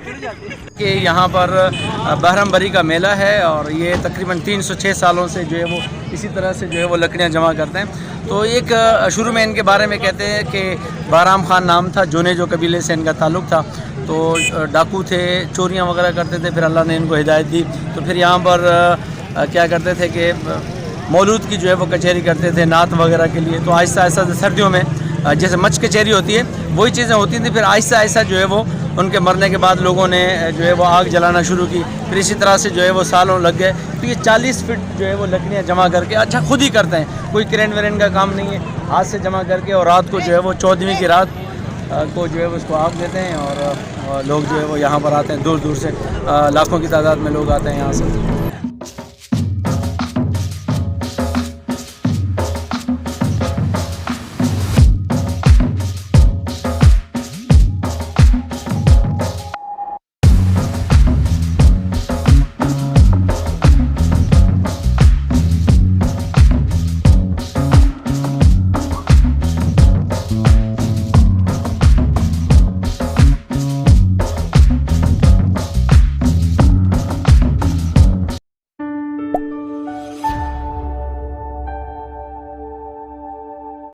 कि यहाँ पर बहरम बरी का मेला है और ये तकरीबन 306 सालों से जो है वो इसी तरह से जो है वो लकड़ियाँ जमा करते हैं। तो एक शुरू में इनके बारे में कहते हैं कि बहराम खान नाम था, जोने जो कबीले से इनका ताल्लुक़ था। तो डाकू थे, चोरियाँ वगैरह करते थे, फिर अल्लाह ने इनको हिदायत दी। तो फिर यहाँ पर क्या करते थे कि मौलूद की जो है वो कचहरी करते थे नात वगैरह के लिए। तो आहिस्ता आहिस्ता सर्दियों में जैसे मच कचहरी होती है वही चीज़ें होती थी। फिर आहिस्ता आहिस्ता जो है वो उनके मरने के बाद लोगों ने जो है वो आग जलाना शुरू की। फिर इसी तरह से जो है वो सालों लग गए। तो ये 40 फीट जो है वो लकड़ियाँ जमा करके अच्छा खुद ही करते हैं, कोई क्रेन वेरेन का काम नहीं है, हाथ से जमा करके। और रात को जो है वो 14वीं की रात को जो है वो उसको आग देते हैं और लोग जो है वो यहाँ पर आते हैं, दूर दूर से लाखों की तादाद में लोग आते हैं यहाँ से।